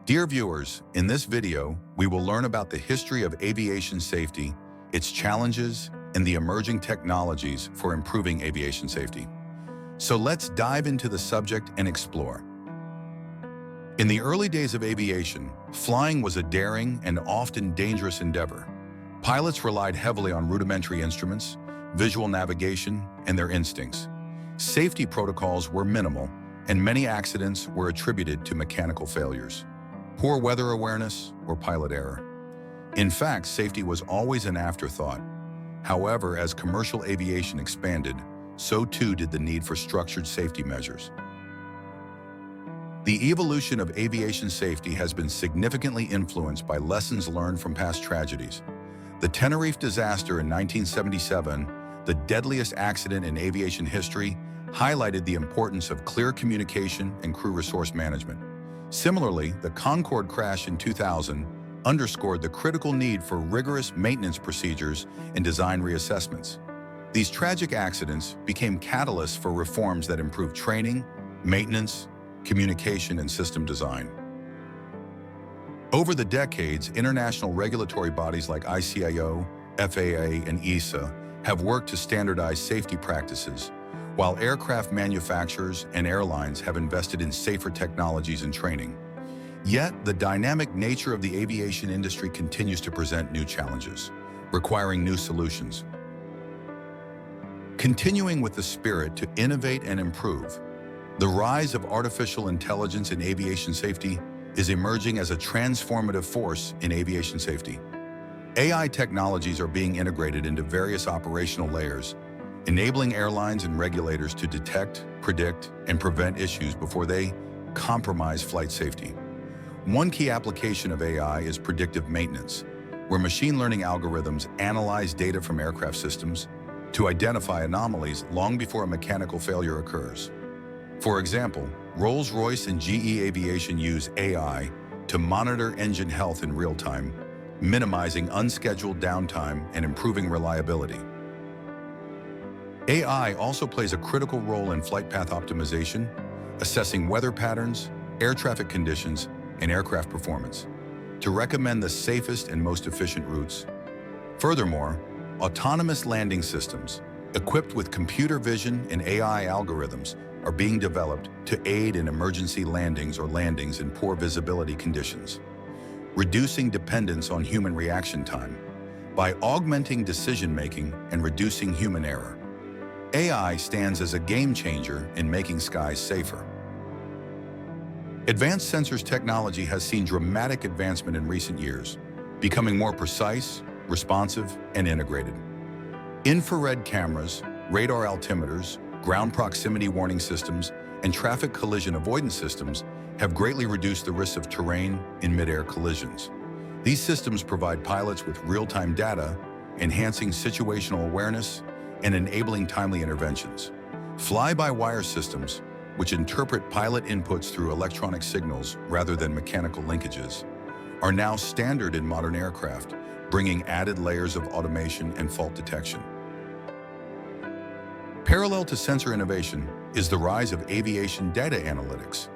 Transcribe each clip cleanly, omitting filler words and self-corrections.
Dear viewers, in this video, we will learn about the history of aviation safety, its challenges, and the emerging technologies for improving aviation safety. So let's dive into the subject and explore. In the early days of aviation, flying was a daring and often dangerous endeavor. Pilots relied heavily on rudimentary instruments, visual navigation, and their instincts. Safety protocols were minimal, and many accidents were attributed to mechanical failures, poor weather awareness, or pilot error. In fact, safety was always an afterthought. However, as commercial aviation expanded, so too did the need for structured safety measures. The evolution of aviation safety has been significantly influenced by lessons learned from past tragedies. The Tenerife disaster in 1977, the deadliest accident in aviation history, highlighted the importance of clear communication and crew resource management. Similarly, the Concorde crash in 2000 underscored the critical need for rigorous maintenance procedures and design reassessments. These tragic accidents became catalysts for reforms that improved training, maintenance, communication, and system design. Over the decades, international regulatory bodies like ICAO, FAA, and EASA have worked to standardize safety practices, while aircraft manufacturers and airlines have invested in safer technologies and training. Yet, the dynamic nature of the aviation industry continues to present new challenges, requiring new solutions. Continuing with the spirit to innovate and improve, the rise of artificial intelligence in aviation safety is emerging as a transformative force in aviation safety. AI technologies are being integrated into various operational layers, enabling airlines and regulators to detect, predict, and prevent issues before they compromise flight safety. One key application of AI is predictive maintenance, where machine learning algorithms analyze data from aircraft systems to identify anomalies long before a mechanical failure occurs. For example, Rolls-Royce and GE Aviation use AI to monitor engine health in real time, minimizing unscheduled downtime and improving reliability. AI also plays a critical role in flight path optimization, assessing weather patterns, air traffic conditions, and aircraft performance to recommend the safest and most efficient routes. Furthermore, autonomous landing systems, equipped with computer vision and AI algorithms, are being developed to aid in emergency landings or landings in poor visibility conditions, reducing dependence on human reaction time by augmenting decision-making and reducing human error. AI stands as a game changer in making skies safer. Advanced sensors technology has seen dramatic advancement in recent years, becoming more precise, responsive, and integrated. Infrared cameras, radar altimeters, ground proximity warning systems, and traffic collision avoidance systems have greatly reduced the risk of terrain in mid-air collisions. These systems provide pilots with real-time data, enhancing situational awareness and enabling timely interventions. Fly-by-wire systems, which interpret pilot inputs through electronic signals rather than mechanical linkages, are now standard in modern aircraft, bringing added layers of automation and fault detection. Parallel to sensor innovation is the rise of aviation data analytics.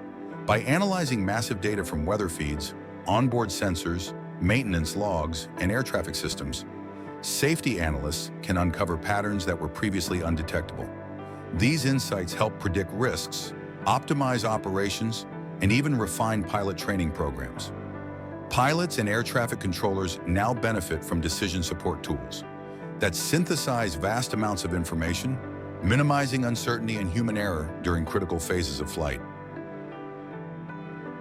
By analyzing massive data from weather feeds, onboard sensors, maintenance logs, and air traffic systems, safety analysts can uncover patterns that were previously undetectable. These insights help predict risks, optimize operations, and even refine pilot training programs. Pilots and air traffic controllers now benefit from decision support tools that synthesize vast amounts of information, minimizing uncertainty and human error during critical phases of flight.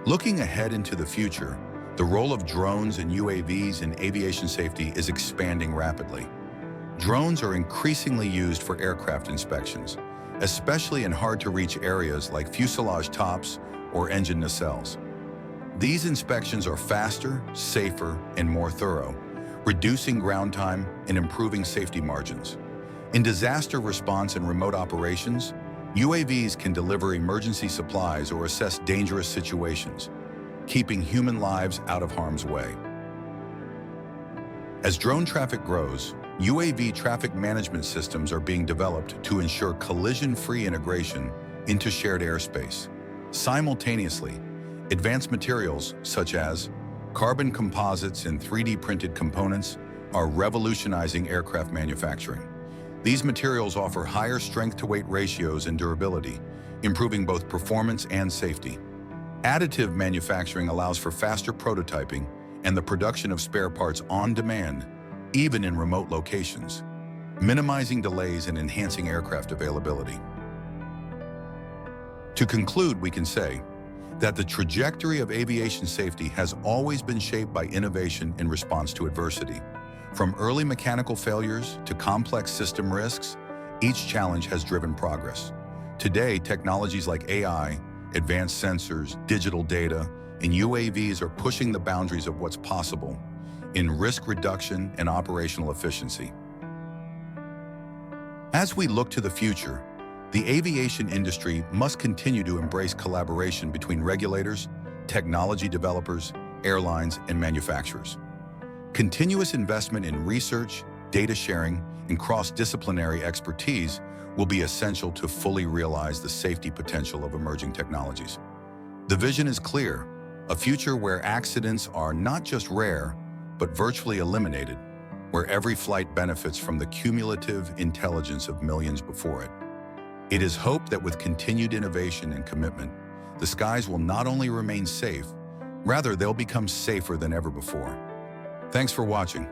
Looking ahead into the future, the role of drones and UAVs in aviation safety is expanding rapidly. Drones are increasingly used for aircraft inspections, especially in hard-to-reach areas like fuselage tops or engine nacelles. These inspections are faster, safer, and more thorough, reducing ground time and improving safety margins. In disaster response and remote operations, UAVs can deliver emergency supplies or assess dangerous situations, keeping human lives out of harm's way. As drone traffic grows, UAV traffic management systems are being developed to ensure collision-free integration into shared airspace. Simultaneously, Advanced materials, such as carbon composites and 3D printed components, are revolutionizing aircraft manufacturing. These materials offer higher strength-to-weight ratios and durability, improving both performance and safety. Additive manufacturing allows for faster prototyping and the production of spare parts on demand, even in remote locations, minimizing delays and enhancing aircraft availability. To conclude, we can say that the trajectory of aviation safety has always been shaped by innovation in response to adversity. From early mechanical failures to complex system risks, each challenge has driven progress. Today, technologies like AI, advanced sensors, digital data, and UAVs are pushing the boundaries of what's possible in risk reduction and operational efficiency. As we look to the future, the aviation industry must continue to embrace collaboration between regulators, technology developers, airlines, and manufacturers. Continuous investment in research, data sharing, and cross-disciplinary expertise will be essential to fully realize the safety potential of emerging technologies. The vision is clear: a future where accidents are not just rare, but virtually eliminated, where every flight benefits from the cumulative intelligence of millions before it. It is hoped that with continued innovation and commitment, the skies will not only remain safe, rather they'll become safer than ever before. Thanks for watching.